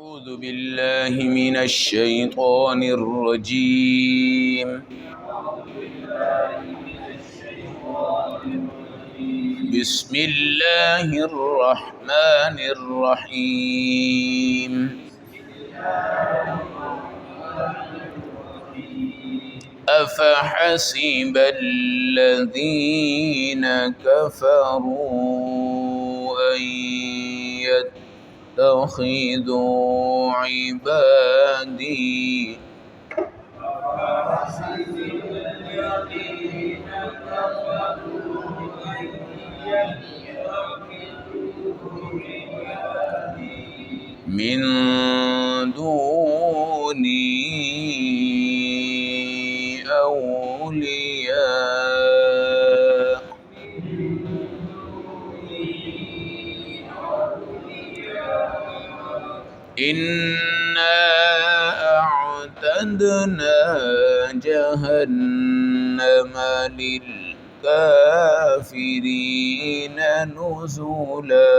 أعوذ بالله من الشيطان الرجيم. بسم الله الرحمن الرحيم. أفحسب الذين كفروا أن يتخذوا عبادي من دوني أولياء إنا أعتدنا جهنم للكافرين نزلا.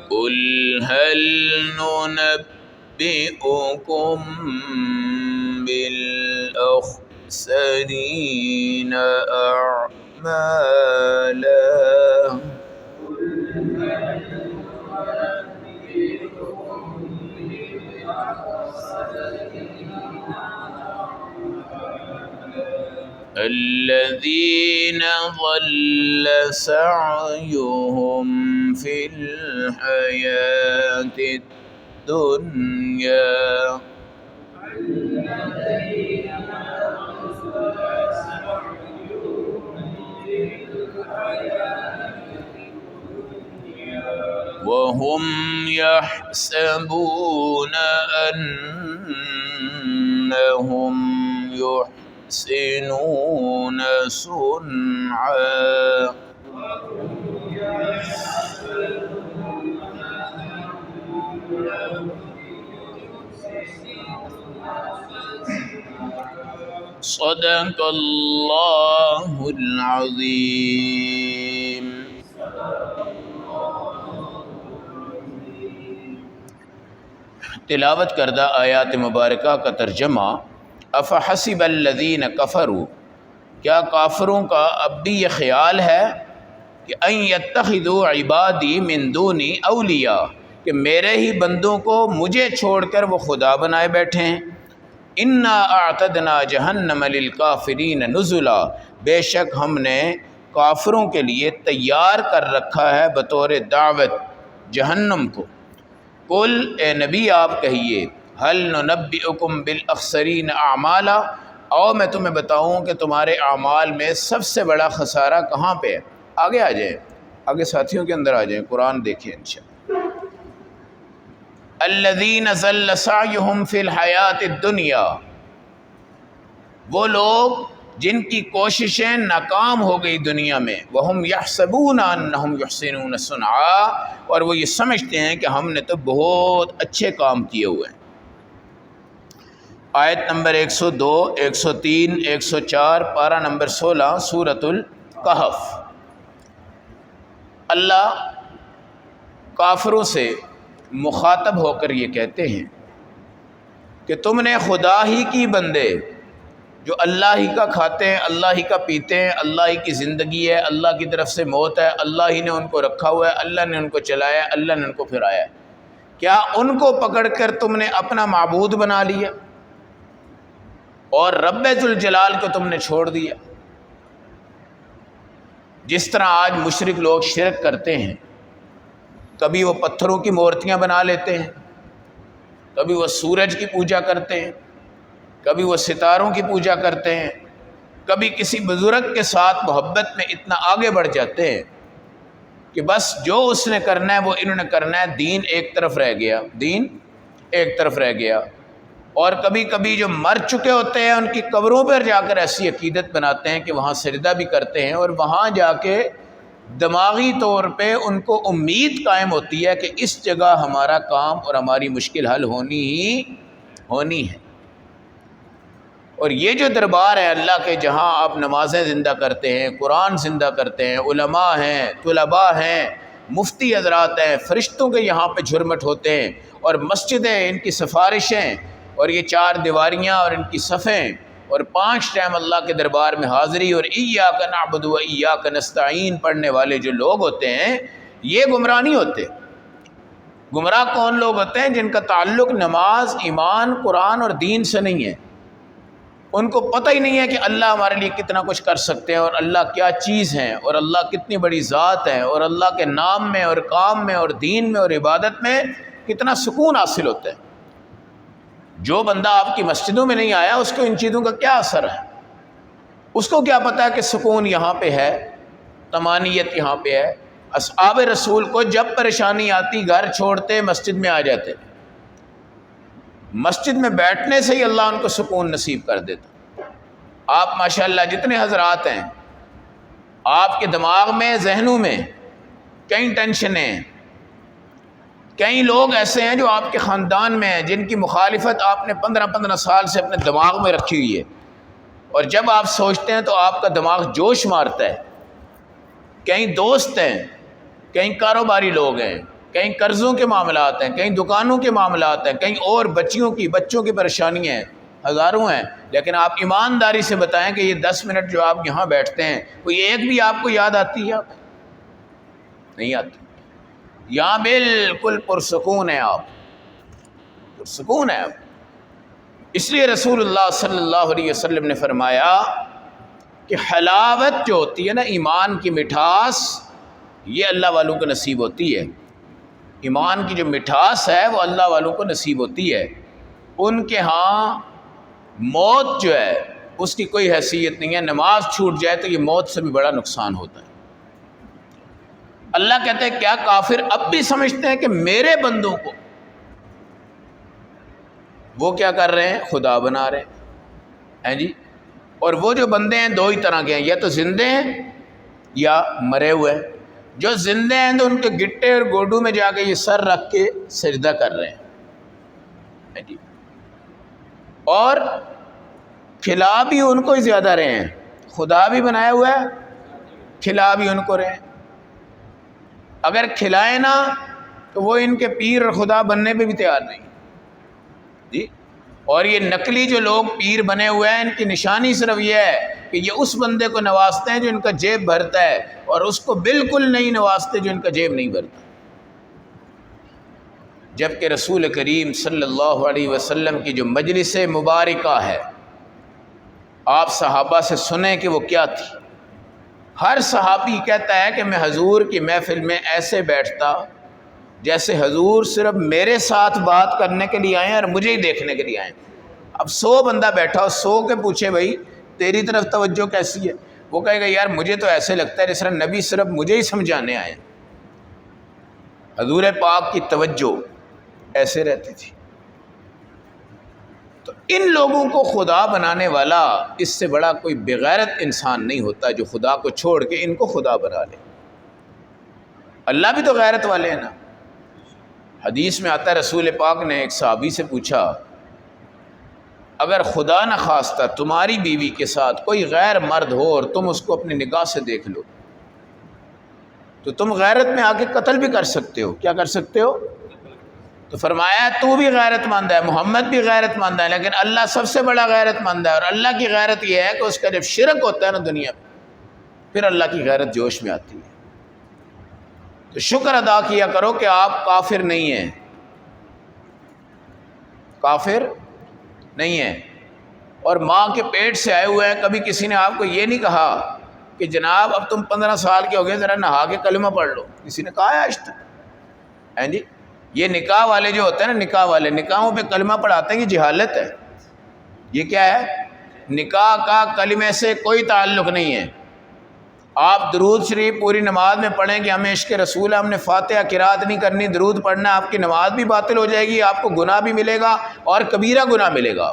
قل هل ننبئكم بالأخسرين أعمالا الذين ضل سعيهم في الحياة الدنيا وهم يحسبون أنهم يحسنون صنعا. صدق اللہ العظیم. تلاوت کردہ آیات مبارکہ کا ترجمہ: افحسب الذین کفروا، کیا کافروں کا اب بھی یہ خیال ہے کہ ان یتخذوا عبادی من دونی اولیاء، کہ میرے ہی بندوں کو مجھے چھوڑ کر وہ خدا بنائے بیٹھے ہیں. انا اعتدنا جہنم للکافرین نزلا، بے شک ہم نے کافروں کے لیے تیار کر رکھا ہے بطور دعوت جہنم کو. قل، اے نبی آپ کہیے، هل ننبئکم بالاخسرین اعمالا، او میں تمہیں بتاؤں کہ تمہارے اعمال میں سب سے بڑا خسارہ کہاں پہ ہے. آگے آ جائیں، آگے ساتھیوں کے اندر آ جائیں، قرآن دیکھیں انشاءاللہ. الذین ضل سعیہم فی الحیات الدنیا، وہ لوگ جن کی کوششیں ناکام ہو گئی دنیا میں. وہم یحسبون انہم یحسنون صنعا، اور وہ یہ سمجھتے ہیں کہ ہم نے تو بہت اچھے کام کیے ہوئے ہیں. آیت نمبر 102، 103، 104، پارہ نمبر 16 سورۃ الکہف. اللہ کافروں سے مخاطب ہو کر یہ کہتے ہیں کہ تم نے خدا ہی کی بندے جو اللہ ہی کا کھاتے ہیں، اللہ ہی کا پیتے ہیں، اللہ ہی کی زندگی ہے، اللہ کی طرف سے موت ہے، اللہ ہی نے ان کو رکھا ہوا ہے، اللہ نے ان کو چلایا ہے، اللہ نے ان کو پھرایا ہے. کیا ان کو پکڑ کر تم نے اپنا معبود بنا لیا اور رب ذوالجلال کو تم نے چھوڑ دیا؟ جس طرح آج مشرک لوگ شرک کرتے ہیں، کبھی وہ پتھروں کی مورتیاں بنا لیتے ہیں، کبھی وہ سورج کی پوجا کرتے ہیں، کبھی وہ ستاروں کی پوجا کرتے ہیں، کبھی کسی بزرگ کے ساتھ محبت میں اتنا آگے بڑھ جاتے ہیں کہ بس جو اس نے کرنا ہے وہ انہوں نے کرنا ہے. دین ایک طرف رہ گیا، دین ایک طرف رہ گیا. اور کبھی کبھی جو مر چکے ہوتے ہیں ان کی قبروں پر جا کر ایسی عقیدت بناتے ہیں کہ وہاں سجدہ بھی کرتے ہیں، اور وہاں جا کے دماغی طور پہ ان کو امید قائم ہوتی ہے کہ اس جگہ ہمارا کام اور ہماری مشکل حل ہونی ہی ہونی ہے. اور یہ جو دربار ہے اللہ کے، جہاں آپ نمازیں زندہ کرتے ہیں، قرآن زندہ کرتے ہیں، علماء ہیں، طلباء ہیں، مفتی حضرات ہیں، فرشتوں کے یہاں پہ جھرمٹ ہوتے ہیں، اور مسجدیں، ان کی سفارشیں، اور یہ 4 دیواریاں اور ان کی صفیں، اور 5 ٹائم اللہ کے دربار میں حاضری، اور ایاک نعبد و ایاک نستعین پڑھنے والے جو لوگ ہوتے ہیں، یہ گمراہ نہیں ہوتے۔ گمراہ کون لوگ ہوتے ہیں؟ جن کا تعلق نماز، ایمان، قرآن اور دین سے نہیں ہے۔ ان کو پتہ ہی نہیں ہے کہ اللہ ہمارے لیے کتنا کچھ کر سکتے ہیں، اور اللہ کیا چیز ہے، اور اللہ کتنی بڑی ذات ہے، اور اللہ کے نام میں اور کام میں اور دین میں اور عبادت میں کتنا سکون حاصل ہوتا ہے۔ جو بندہ آپ کی مسجدوں میں نہیں آیا، اس کو ان چیزوں کا کیا اثر ہے؟ اس کو کیا پتہ ہے کہ سکون یہاں پہ ہے، طمانینت یہاں پہ ہے۔ اصحاب رسول کو جب پریشانی آتی، گھر چھوڑتے مسجد میں آ جاتے، مسجد میں بیٹھنے سے ہی اللہ ان کو سکون نصیب کر دیتا۔ آپ ماشاءاللہ جتنے حضرات ہیں، آپ کے دماغ میں، ذہنوں میں کئی ٹینشنیں، کئی لوگ ایسے ہیں جو آپ کے خاندان میں ہیں، جن کی مخالفت آپ نے 15 سال سے اپنے دماغ میں رکھی ہوئی ہے، اور جب آپ سوچتے ہیں تو آپ کا دماغ جوش مارتا ہے۔ کئی دوست ہیں، کئی کاروباری لوگ ہیں، کئی قرضوں کے معاملات ہیں، کئی دکانوں کے معاملات ہیں، کئی اور بچوں کی پریشانیاں ہیں، ہزاروں ہیں، لیکن آپ ایمانداری سے بتائیں کہ یہ 10 منٹ جو آپ یہاں بیٹھتے ہیں، کوئی ایک بھی آپ کو یاد آتی ہے؟ آپ نہیں آتی۔ یہاں بالکل پرسکون ہے، آپ پرسکون ہے آپ۔ اس لیے رسول اللہ صلی اللہ علیہ وسلم نے فرمایا کہ حلاوت جو ہوتی ہے نا، ایمان کی مٹھاس، یہ اللہ والوں کو نصیب ہوتی ہے۔ ایمان کی جو مٹھاس ہے وہ اللہ والوں کو نصیب ہوتی ہے۔ ان کے ہاں موت جو ہے اس کی کوئی حیثیت نہیں ہے۔ نماز چھوٹ جائے تو یہ موت سے بھی بڑا نقصان ہوتا ہے۔ اللہ کہتے ہیں کیا کافر اب بھی سمجھتے ہیں کہ میرے بندوں کو وہ کیا کر رہے ہیں؟ خدا بنا رہے ہیں جی۔ اور وہ جو بندے ہیں 2 ہی طرح کے ہیں، یا تو زندے ہیں یا مرے ہوئے ہیں۔ جو زندے ہیں تو ان کے گٹے اور گوڈو میں جا کے یہ سر رکھ کے سجدہ کر رہے ہیں جی، اور کھلا بھی ان کو ہی زیادہ رہے ہیں۔ خدا بھی بنایا ہوا ہے، کھلا بھی ان کو رہے ہیں۔ اگر کھلائے نا تو وہ ان کے پیر اور خدا بننے پہ بھی تیار نہیں جی۔ اور یہ نقلی جو لوگ پیر بنے ہوئے ہیں، ان کی نشانی صرف یہ ہے کہ یہ اس بندے کو نوازتے ہیں جو ان کا جیب بھرتا ہے، اور اس کو بالکل نہیں نوازتے جو ان کا جیب نہیں بھرتا۔ جبکہ رسول کریم صلی اللہ علیہ وسلم کی جو مجلس مبارکہ ہے، آپ صحابہ سے سنیں کہ وہ کیا تھی۔ ہر صحابی کہتا ہے کہ میں حضور کی محفل میں ایسے بیٹھتا جیسے حضور صرف میرے ساتھ بات کرنے کے لیے آئے ہیں اور مجھے ہی دیکھنے کے لیے آئے ہیں۔ اب 100 بندہ بیٹھا ہو، 100 کے پوچھے بھائی تیری طرف توجہ کیسی ہے؟ وہ کہے گا یار مجھے تو ایسے لگتا ہے جس طرح نبی صرف مجھے ہی سمجھانے آئے ہیں۔ حضور پاک کی توجہ ایسے رہتی تھی۔ تو ان لوگوں کو خدا بنانے والا اس سے بڑا کوئی بغیرت انسان نہیں ہوتا جو خدا کو چھوڑ کے ان کو خدا بنا لے۔ اللہ بھی تو غیرت والے ہیں نا۔ حدیث میں آتا ہے رسول پاک نے ایک صحابی سے پوچھا اگر خدا نہ خواستہ تمہاری بیوی کے ساتھ کوئی غیر مرد ہو اور تم اس کو اپنی نگاہ سے دیکھ لو تو تم غیرت میں آ کے قتل بھی کر سکتے ہو، کیا کر سکتے ہو؟ تو فرمایا تو بھی غیرت مند ہے، محمد بھی غیرت مند ہے، لیکن اللہ سب سے بڑا غیرت مند ہے۔ اور اللہ کی غیرت یہ ہے کہ اس کا جب شرک ہوتا ہے نا دنیا میں، پھر اللہ کی غیرت جوش میں آتی ہے۔ تو شکر ادا کیا کرو کہ آپ کافر نہیں ہیں، کافر نہیں ہیں، اور ماں کے پیٹ سے آئے ہوئے ہیں۔ کبھی کسی نے آپ کو یہ نہیں کہا کہ جناب اب تم 15 سال کے ہو گئے، ذرا نہا کے کلمہ پڑھ لو، کسی نے کہا ہے آج تک؟ جی یہ نکاح والے جو ہوتے ہیں نا، نکاح والے نکاحوں پہ کلمہ پڑھاتے ہیں، یہ جہالت ہے۔ یہ کیا ہے؟ نکاح کا کلمے سے کوئی تعلق نہیں ہے۔ آپ درود شریف پوری نماز میں پڑھیں کہ ہمیں عشق رسول ہے، ہم نے فاتحہ قرات نہیں کرنی، درود پڑھنا ہے، آپ کی نماز بھی باطل ہو جائے گی، آپ کو گناہ بھی ملے گا اور کبیرہ گناہ ملے گا۔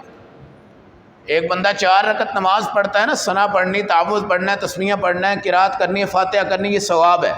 ایک بندہ 4 رکعت نماز پڑھتا ہے نا، ثنا پڑھنی، تعوذ پڑھنا ہے، تسمیہ پڑھنا ہے، قرات کرنی ہے، فاتحہ کرنی، یہ ثواب ہے۔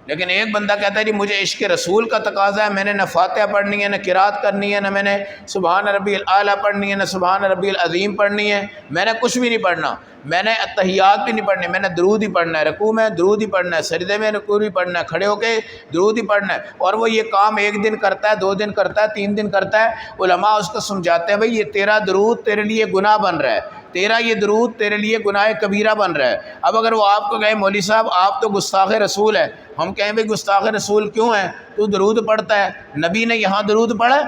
لیکن ایک بندہ کہتا ہے جی مجھے عشق رسول کا تقاضا ہے، میں نے نہ فاتحہ پڑھنی ہے، نہ قرات کرنی ہے، نہ میں نے سبحان ربی الاعلیٰ پڑھنی ہے، نہ سبحان ربی العظیم پڑھنی ہے، میں نے کچھ بھی نہیں پڑھنا، میں نے اتحیات بھی نہیں پڑھنے، میں نے درود ہی پڑھنا ہے، رکوع میں درود ہی پڑھنا ہے، سجدے میں رکوع ہی پڑھنا ہے، کھڑے ہو کے درود ہی پڑھنا ہے، اور وہ یہ کام 1 دن کرتا ہے، 2 دن کرتا ہے، 3 دن کرتا ہے، علماء اس کو سمجھاتے ہیں بھئی یہ تیرا درود تیرے لیے گناہ بن رہا ہے، تیرا یہ درود تیرے لیے گناہ کبیرہ بن رہا ہے۔ اب اگر وہ آپ کو کہے مولوی صاحب آپ تو گستاخ رسول ہے، ہم کہیں بھئی گستاخ رسول کیوں ہے؟ تو درود پڑھتا ہے، نبی نے یہاں درود پڑھا ہے؟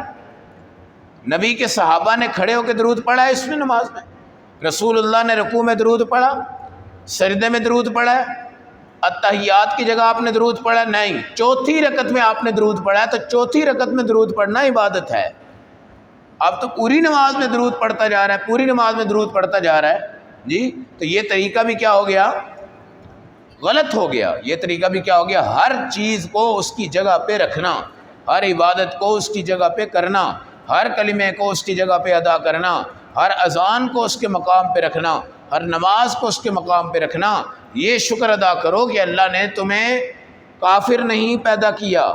نبی کے صحابہ نے کھڑے ہو کے درود پڑھا ہے اس میں نماز میں؟ رسول اللہ نے رکوع میں درود پڑھا، سجدے میں درود پڑھا ہے، اتحیات کی جگہ آپ نے درود پڑھا؟ نہیں، چوتھی رکعت میں آپ نے درود پڑھا ہے، تو چوتھی رکعت میں درود پڑھنا عبادت ہے۔ اب تو پوری نماز میں درود پڑھتا جا رہا ہے، پوری نماز میں درود پڑھتا جا رہا ہے جی، تو یہ طریقہ بھی کیا ہو گیا؟ غلط ہو گیا۔ یہ طریقہ بھی کیا ہو گیا؟ ہر چیز کو اس کی جگہ پہ رکھنا، ہر عبادت کو اس کی جگہ پہ کرنا، ہر کلمے کو اس کی جگہ پہ ادا کرنا، ہر اذان کو اس کے مقام پہ رکھنا، ہر نماز کو اس کے مقام پہ رکھنا۔ یہ شکر ادا کرو کہ اللہ نے تمہیں کافر نہیں پیدا کیا،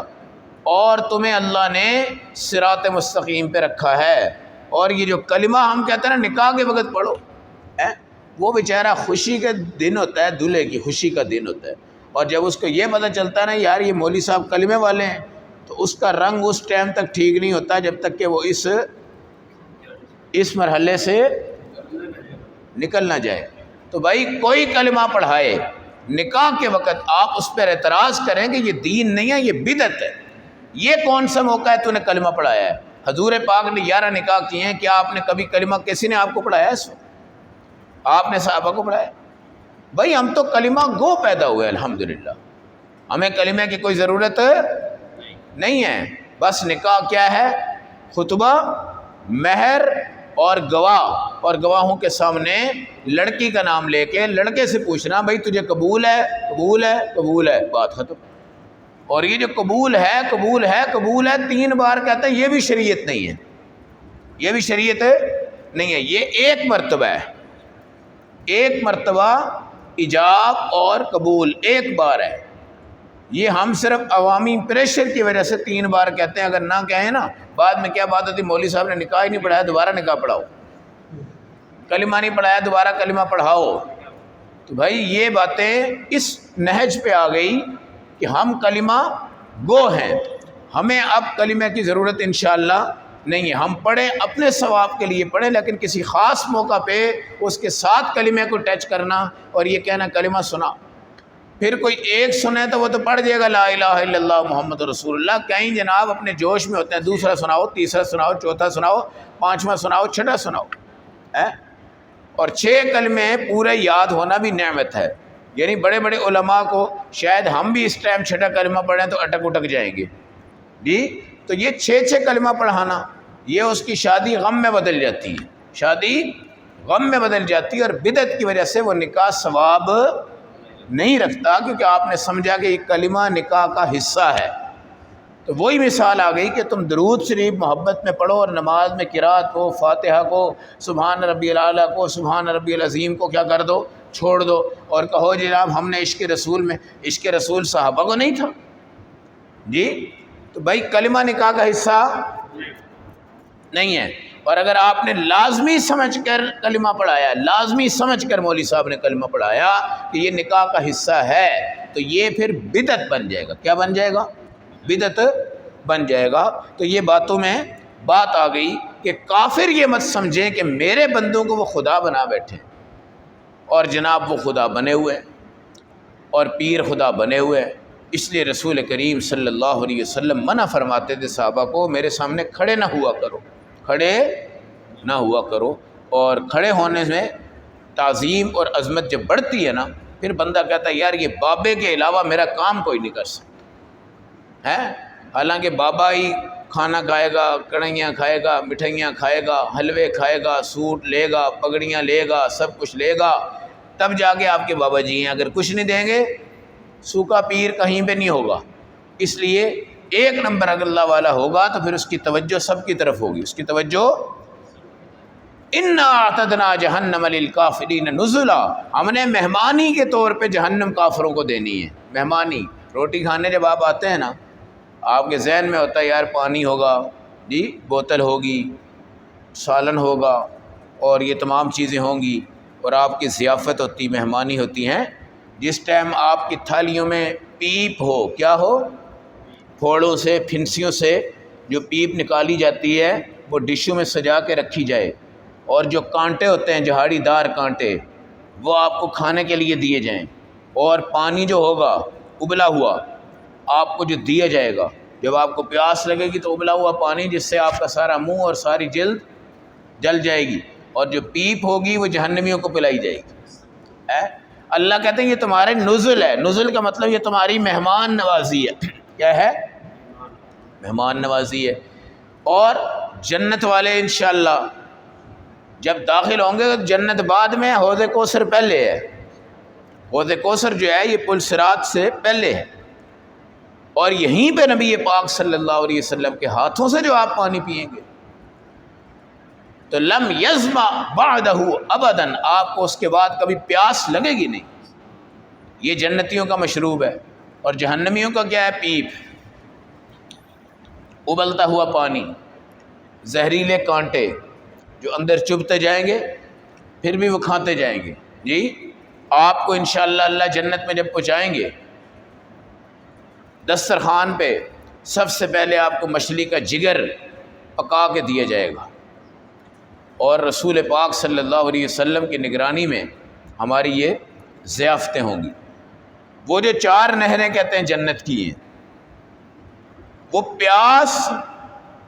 اور تمہیں اللہ نے صراط مستقیم پہ رکھا ہے۔ اور یہ جو کلمہ ہم کہتے ہیں نا نکاح کے وقت پڑھو، وہ بیچارہ خوشی کا دن ہوتا ہے، دلہے کی خوشی کا دن ہوتا ہے، اور جب اس کو یہ پتہ چلتا ہے نا یار یہ مولوی صاحب کلمے والے ہیں، تو اس کا رنگ اس ٹائم تک ٹھیک نہیں ہوتا جب تک کہ وہ اس مرحلے سے نکل نہ جائے۔ تو بھائی کوئی کلمہ پڑھائے نکاح کے وقت آپ اس پر اعتراض کریں کہ یہ دین نہیں ہے، یہ بدعت ہے، یہ کون سا موقع ہے تو نے کلمہ پڑھایا ہے؟ حضور پاک نے 11 نکاح کیے ہیں، کیا آپ نے کبھی کلمہ کسی نے آپ کو پڑھایا ہے؟ اس وقت آپ نے صحابہ کو پڑھایا؟ بھائی ہم تو کلمہ گو پیدا ہوئے الحمدللہ، ہمیں کلمہ کی کوئی ضرورت نہیں ہے۔ بس نکاح کیا ہے؟ خطبہ، مہر اور گواہ، اور گواہوں کے سامنے لڑکی کا نام لے کے لڑکے سے پوچھنا بھائی تجھے قبول ہے؟ قبول ہے؟ قبول ہے، بات ختم۔ اور یہ جو قبول ہے قبول ہے قبول ہے 3 بار کہتا ہے، یہ بھی شریعت نہیں ہے، یہ بھی شریعت نہیں ہے، یہ ایک مرتبہ ہے، ایک مرتبہ ایجاب اور قبول ایک بار ہے۔ یہ ہم صرف عوامی پریشر کی وجہ سے 3 بار کہتے ہیں، اگر نہ کہیں نا بعد میں کیا بات ہوتی، مولوی صاحب نے نکاح ہی نہیں پڑھایا دوبارہ نکاح پڑھاؤ، کلمہ نہیں پڑھایا دوبارہ کلمہ پڑھاؤ۔ تو بھائی یہ باتیں اس نہج پہ آ گئی کہ ہم کلمہ گو ہیں، ہمیں اب کلمہ کی ضرورت انشاءاللہ نہیں ہے، ہم پڑھیں اپنے ثواب کے لیے پڑھیں، لیکن کسی خاص موقع پہ اس کے ساتھ کلمے کو ٹچ کرنا اور یہ کہنا کلمہ سنا، پھر کوئی ایک سنے تو وہ تو پڑھ جائے گا لا الہ الا اللہ محمد رسول اللہ، کہیں جناب اپنے جوش میں ہوتے ہیں، دوسرا سناؤ، تیسرا سناؤ، چوتھا سناؤ، 5واں سناؤ، 6واں سناؤ، اور 6 کلمے پورے یاد ہونا بھی نعمت ہے۔ یعنی بڑے بڑے علماء کو شاید ہم بھی اس ٹائم 6واں کلمہ پڑھیں تو اٹک جائیں گے جی، تو یہ 6 کلمہ پڑھانا یہ اس کی شادی غم میں بدل جاتی ہے، شادی غم میں بدل جاتی ہے، اور بدعت کی وجہ سے وہ نکاح ثواب نہیں رکھتا، کیونکہ آپ نے سمجھا کہ یہ کلمہ نکاح کا حصہ ہے۔ تو وہی مثال آ گئی کہ تم درود شریف محبت میں پڑھو، اور نماز میں قرات کو، فاتحہ کو، سبحان ربی الاعلیٰ کو، سبحان ربی العظیم کو کیا کر دو، چھوڑ دو، اور کہو جناب ہم نے عشق رسول میں، عشق رسول صحابہ کو نہیں تھا جی۔ تو بھائی کلمہ نکاح کا حصہ نہیں ہے، اور اگر آپ نے لازمی سمجھ کر کلمہ پڑھایا، لازمی سمجھ کر مولوی صاحب نے کلمہ پڑھایا کہ یہ نکاح کا حصہ ہے، تو یہ پھر بدعت بن جائے گا۔ کیا بن جائے گا؟ بدعت بن جائے گا۔ تو یہ باتوں میں بات آ گئی کہ کافر یہ مت سمجھیں کہ میرے بندوں کو وہ خدا بنا بیٹھے، اور جناب وہ خدا بنے ہوئے اور پیر خدا بنے ہوئے۔ اس لیے رسول کریم صلی اللہ علیہ وسلم منع فرماتے تھے صحابہ کو میرے سامنے کھڑے نہ ہوا کرو، کھڑے نہ ہوا کرو۔ اور کھڑے ہونے میں تعظیم اور عظمت جب بڑھتی ہے نا، پھر بندہ کہتا ہے یار یہ بابے کے علاوہ میرا کام کوئی نہیں کر سکتا ہے، حالانکہ بابا ہی کھانا کھائے گا، کڑھائیاں کھائے گا، مٹھائیاں کھائے گا، حلوے کھائے گا، سوٹ لے گا، پگڑیاں لے گا، سب کچھ لے گا، تب جا کے آپ کے بابا جی ہیں۔ اگر کچھ نہیں دیں گے سوکھا پیر کہیں پہ نہیں ہوگا۔ اس لیے 1 نمبر اگر اللہ والا ہوگا تو پھر اس کی توجہ سب کی طرف ہوگی، اس کی توجہ اِنَّا اعْتَدْنَا جَهَنَّمَ لِلْكَافِرِينَ نُزُلًا، ہم نے مہمانی کے طور پہ جہنم کافروں کو دینی ہے، مہمانی۔ روٹی کھانے جب آپ آتے ہیں نا، آپ کے ذہن میں ہوتا ہے یار پانی ہوگا، جی بوتل ہوگی، سالن ہوگا، اور یہ تمام چیزیں ہوں گی، اور آپ کی ضیافت ہوتی، مہمانی ہوتی ہیں۔ جس ٹائم آپ کی تھالیوں میں پیپ ہو، کیا ہو، پھوڑوں سے، پھنسیوں سے جو پیپ نکالی جاتی ہے وہ ڈشوں میں سجا کے رکھی جائے، اور جو کانٹے ہوتے ہیں جہاڑی دار کانٹے وہ آپ کو کھانے کے لیے دیے جائیں، اور پانی جو ہوگا ابلا ہوا آپ کو جو دیا جائے گا، جب آپ کو پیاس لگے گی تو ابلا ہوا پانی جس سے آپ کا سارا منہ اور ساری جلد جل جائے گی، اور جو پیپ ہوگی وہ جہنمیوں کو پلائی جائے گی۔ اللہ کہتے ہیں یہ تمہارے نزل ہے، نزل کا مطلب یہ تمہاری مہمان نوازی ہے۔ کیا ہے؟ مہمان نوازی ہے۔ اور جنت والے انشاءاللہ جب داخل ہوں گے، جنت بعد میں، حوض کوثر پہلے ہے۔ حوض کوثر جو ہے یہ پل صراط سے پہلے ہے، اور یہیں پہ نبی پاک صلی اللہ علیہ وسلم کے ہاتھوں سے جو آپ پانی پئیں گے تو لم یظمأ بعدہ ابدا، آپ کو اس کے بعد کبھی پیاس لگے گی نہیں۔ یہ جنتیوں کا مشروب ہے، اور جہنمیوں کا کیا ہے؟ پیپ، ابلتا ہوا پانی، زہریلے کانٹے جو اندر چبھتے جائیں گے پھر بھی وہ کھاتے جائیں گے۔ جی آپ کو انشاءاللہ اللہ جنت میں جب پہنچائیں گے، دسترخوان پہ سب سے پہلے آپ کو مچھلی کا جگر پکا کے دیا جائے گا، اور رسول پاک صلی اللہ علیہ وسلم کی نگرانی میں ہماری یہ ضیافتیں ہوں گی۔ وہ جو 4 نہریں کہتے ہیں جنت کی ہیں، وہ پیاس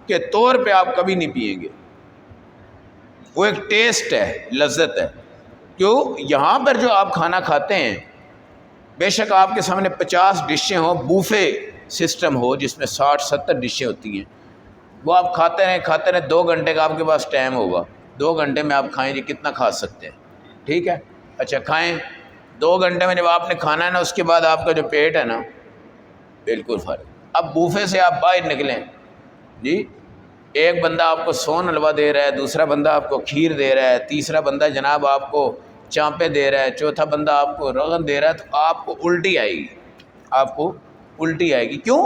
کے طور پہ آپ کبھی نہیں پئیں گے، وہ ایک ٹیسٹ ہے، لذت ہے۔ کیوں؟ یہاں پر جو آپ کھانا کھاتے ہیں، بے شک آپ کے سامنے 50 ڈشیں ہوں، بوفے سسٹم ہو جس میں 60-70 ڈشیں ہوتی ہیں، وہ آپ کھاتے رہیں 2 گھنٹے کا آپ کے پاس ٹائم ہوگا، 2 گھنٹے میں آپ کھائیں جی کتنا کھا سکتے ہیں؟ ٹھیک ہے، اچھا کھائیں، 2 گھنٹے میں جب آپ نے کھانا ہے نا، اس کے بعد آپ کا جو پیٹ ہے نا بالکل فارغ۔ اب بوفے سے آپ باہر نکلیں، جی ایک بندہ آپ کو سون حلوہ دے رہا ہے، دوسرا بندہ آپ کو کھیر دے رہا ہے، تیسرا بندہ جناب آپ کو چانپے دے رہا ہے، چوتھا بندہ آپ کو روغن دے رہا ہے، تو آپ کو الٹی آئے گی، آپ کو الٹی آئے گی۔ کیوں؟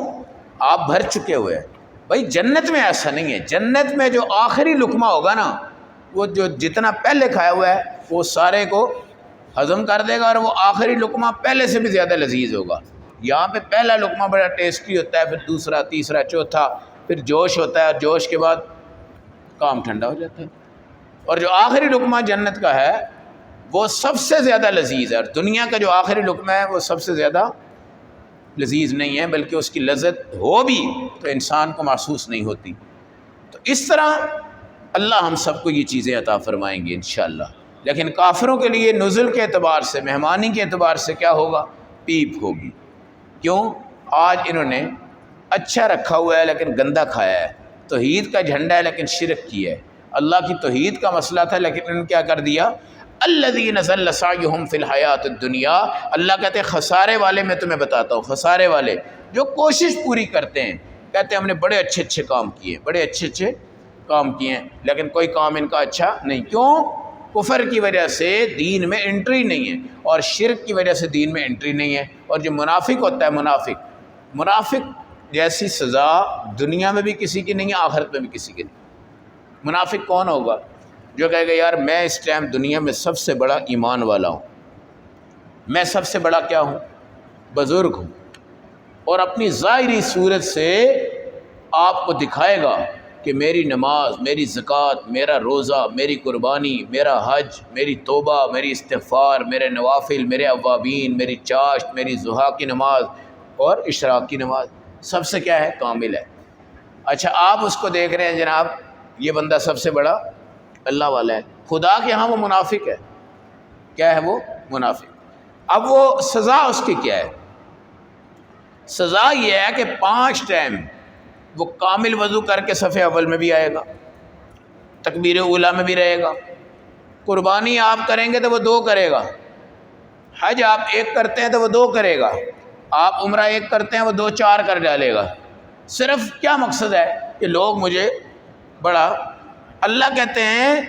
آپ بھر چکے ہوئے ہیں۔ بھائی جنت میں ایسا نہیں ہے، جنت میں جو آخری لقمہ ہوگا نا، وہ جو جتنا پہلے کھایا ہوا ہے وہ سارے کو ہضم کر دے گا، اور وہ آخری لقمہ پہلے سے بھی زیادہ لذیذ ہوگا۔ یہاں پہ پہلا لقمہ بڑا ٹیسٹی ہوتا ہے، پھر دوسرا، تیسرا، چوتھا، پھر جوش ہوتا ہے، اور جوش کے بعد کام ٹھنڈا ہو جاتا ہے، اور جو آخری لقمہ جنت کا ہے وہ سب سے زیادہ لذیذ ہے، اور دنیا کا جو آخری لقمہ ہے وہ سب سے زیادہ لذیذ نہیں ہے، بلکہ اس کی لذت ہو بھی تو انسان کو محسوس نہیں ہوتی۔ تو اس طرح اللہ ہم سب کو یہ چیزیں عطا فرمائیں گے انشاءاللہ۔ لیکن کافروں کے لیے نزل کے اعتبار سے، مہمانی کے اعتبار سے کیا ہوگا؟ پیپ ہوگی۔ کیوں؟ آج انہوں نے اچھا رکھا ہوا ہے لیکن گندا کھایا ہے، توحید کا جھنڈا ہے لیکن شرک کیا ہے، اللہ کی توحید کا مسئلہ تھا لیکن انہوں نے کیا کر دیا؟ الذین ضل سعیہم فی الحیات الدنیا، اللہ کہتے ہیں خسارے والے میں تمہیں بتاتا ہوں، خسارے والے جو کوشش پوری کرتے ہیں، کہتے ہیں ہم نے بڑے اچھے کام کیے، بڑے اچھے کام کیے ہیں، لیکن کوئی کام ان کا اچھا نہیں۔ کیوں؟ کفر کی وجہ سے دین میں انٹری نہیں ہے، اور شرک کی وجہ سے دین میں انٹری نہیں ہے۔ اور جو منافق ہوتا ہے، منافق جیسی سزا دنیا میں بھی کسی کی نہیں ہے، آخرت میں بھی کسی کی نہیں۔ منافق کون ہوگا؟ جو کہے گا یار میں اس ٹائم دنیا میں سب سے بڑا ایمان والا ہوں، میں سب سے بڑا کیا ہوں؟ بزرگ ہوں، اور اپنی ظاہری صورت سے آپ کو دکھائے گا کہ میری نماز، میری زکوٰۃ، میرا روزہ، میری قربانی، میرا حج، میری توبہ، میری استغفار، میرے نوافل، میرے اوابین، میری چاشت، میری ضحیٰ کی نماز اور اشراق کی نماز سب سے کیا ہے؟ کامل ہے۔ اچھا آپ اس کو دیکھ رہے ہیں جناب یہ بندہ سب سے بڑا اللہ والا ہے، خدا کے ہاں وہ منافق ہے۔ کیا ہے وہ؟ منافق۔ اب وہ سزا اس کی کیا ہے؟ سزا یہ ہے کہ 5 ٹائم وہ کامل وضو کر کے صف اول میں بھی آئے گا، تکبیر اولیٰ میں بھی رہے گا، قربانی آپ کریں گے تو وہ 2 کرے گا، حج آپ 1 کرتے ہیں تو وہ 2 کرے گا، آپ عمرہ 1 کرتے ہیں وہ 2 4 کر ڈالے گا۔ صرف کیا مقصد ہے کہ لوگ مجھے بڑا، اللہ کہتے ہیں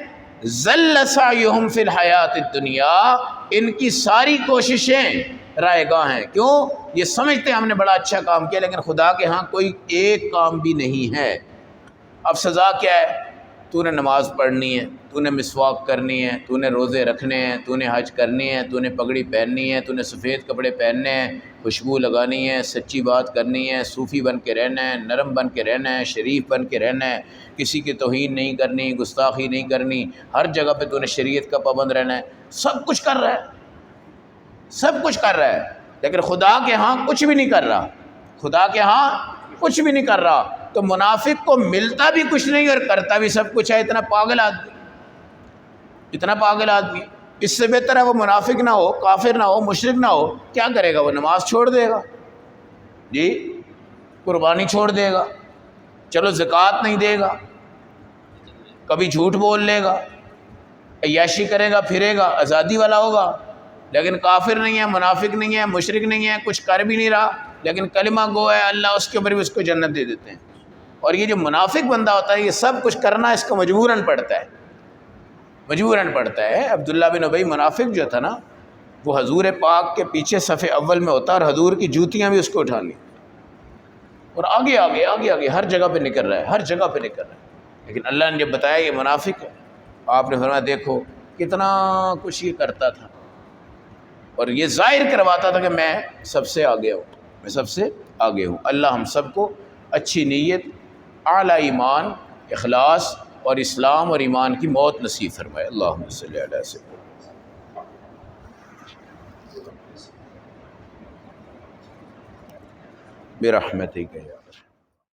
ذل سعیہم فی الحیات الدنیا، ان کی ساری کوششیں رائے گاہ ہیں۔ کیوں؟ یہ سمجھتے ہیں ہم نے بڑا اچھا کام کیا، لیکن خدا کے ہاں کوئی ایک کام بھی نہیں ہے۔ اب سزا کیا ہے؟ تو نے نماز پڑھنی ہے، تو نے مسواک کرنی ہے، تو نے روزے رکھنے ہیں، تو نے حج کرنی ہے، تو نے پگڑی پہننی ہے، تو نے سفید کپڑے پہننے ہیں، خوشبو لگانی ہے، سچی بات کرنی ہے، صوفی بن کے رہنا ہے، نرم بن کے رہنا ہے، شریف بن کے رہنا ہے، کسی کی توہین نہیں کرنی، گستاخی نہیں کرنی، ہر جگہ پہ تو نے شریعت کا پابند رہنا ہے۔ سب کچھ کر رہا ہے، سب کچھ کر رہا ہے، لیکن خدا کے ہاں کچھ بھی نہیں کر رہا، خدا کے ہاں کچھ بھی نہیں کر رہا۔ تو منافق کو ملتا بھی کچھ نہیں اور کرتا بھی سب کچھ ہے۔ اتنا پاگل آدمی، اتنا پاگل آدمی، اس سے بہتر ہے وہ منافق نہ ہو، کافر نہ ہو، مشرک نہ ہو۔ کیا کرے گا وہ؟ نماز چھوڑ دے گا، جی، قربانی چھوڑ دے گا، چلو زکوٰۃ نہیں دے گا، کبھی جھوٹ بول لے گا، عیاشی کرے گا، پھرے گا، آزادی والا ہوگا، لیکن کافر نہیں ہے، منافق نہیں ہے، مشرک نہیں ہے، کچھ کر بھی نہیں رہا، لیکن کلمہ گو ہے، اللہ اس کے اوپر بھی اس کو جنت دے دیتے ہیں۔ اور یہ جو منافق بندہ ہوتا ہے، یہ سب کچھ کرنا اس کو مجبوراً پڑتا ہے، مجبوراً پڑتا ہے۔ عبداللہ بن ابی منافق جو تھا نا، وہ حضور پاک کے پیچھے صف اول میں ہوتا اور حضور کی جوتیاں بھی اس کو اٹھا لی، اور آگے آگے آگے آگے ہر جگہ پہ نکل رہا ہے، ہر جگہ پہ نکل رہا ہے۔ لیکن اللہ نے جب بتایا یہ منافق ہے، آپ نے فرمایا دیکھو کتنا کچھ یہ کرتا تھا، اور یہ ظاہر کرواتا تھا کہ میں سب سے آگے ہوں، میں سب سے آگے ہوں۔ اللہ ہم سب کو اچھی نیت، اعلیٰ ایمان، اخلاص اور اسلام اور ایمان کی موت نصیب فرمائے۔ اللہم صلی علی سیدنا برحمتک۔